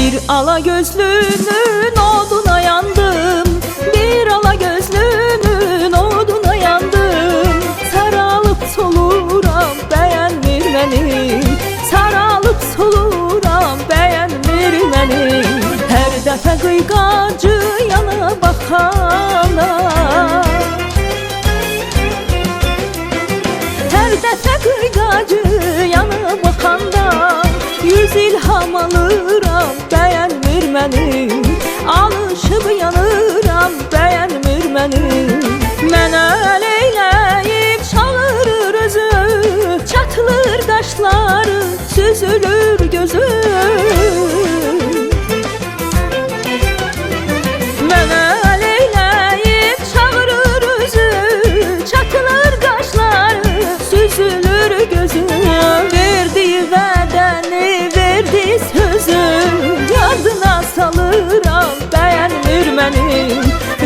Bir ala gözlünün oduna yandım, bir ala gözlünün oduna yandım. Saralıp soluram, beğenmir məni, saralıp soluram, beğenmir məni. Her dəfə qıyqacı yana baxana, her dəfə qıyqacı yana baxanda yüz ilham alıram, beğenmir məni. Alışıb yanıram, beğenmir məni. Mənə leyləyib çağırır özü, çatılır qaşları, süzülür gözü. Mənə leyləyib çağırır özü, çatılır qaşları, süzülür gözü. Verdiyi vədəni, verdi sözü, yadına salıram, beğenmir məni.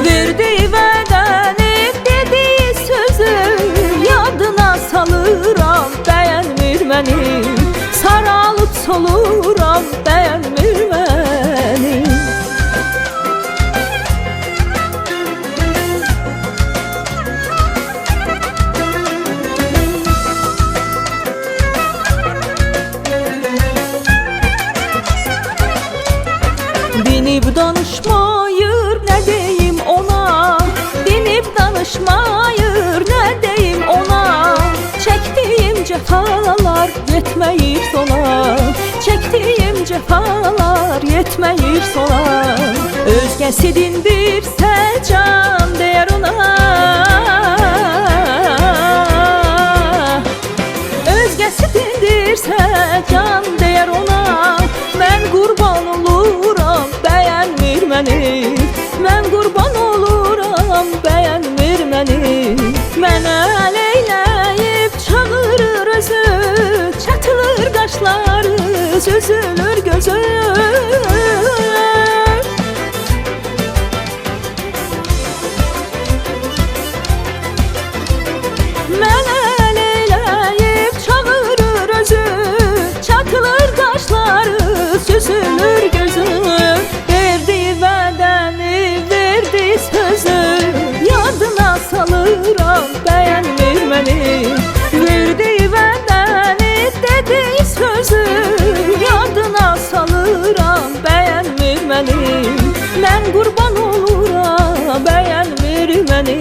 Verdiyi vədəni, dediyi sözü, yadına salıram, beğenmir məni. Saralıp soluram, beğenmir məni. Dinib danışmayır, ne deyim ona? Dinib danışmayır, ne deyim ona? Çektiğim cefalar yetmeyir sona, çektiğim cefalar yetmeyir sona. Özgəsi dindirsə can deyər ona, özgəsi dindirsə can deyər ona. Mən qurban oluram, beğenmir məni, mən qurban oluram, beğenmir məni. Mənə leyləyib çağırır özü, çatılır qaşları, süzülür gözü. Mənə leyləyib çağırır özü, çatılır qaşları, süzülür gözü. Verdiyi vədəni, verdi sözü, yadına salıram, beğenmir məni. Verdiyi vədəni, dediyi sözü, yadına salıram, beğenmir məni. Mən qurban oluram, beğenmir məni.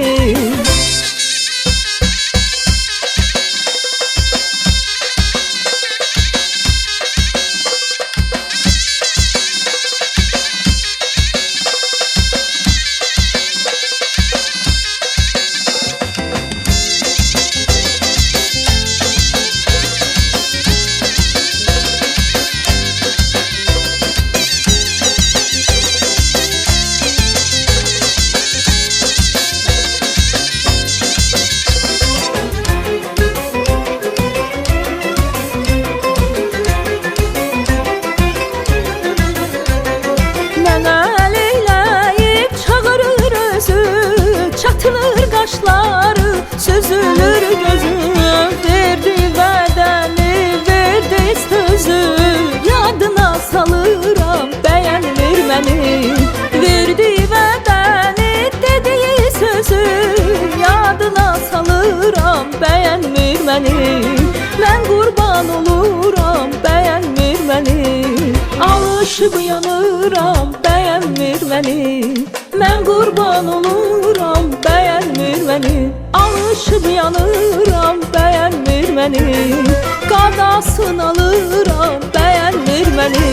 Çatılır qaşları, süzülür gözü. Verdi vədəni, verdi sözü, yadına salıram, beğenmir məni. Verdi vədəni, dediyi sözü, yadına salıram, beğenmir məni. Mən qurban oluram, beğenmir məni. Alışıb yanıram, beğenmir məni. Mən qurban oluram, beğenmir məni. Alışıb yanıram, beğenmir məni. Qadasını alıram, beğenmir məni.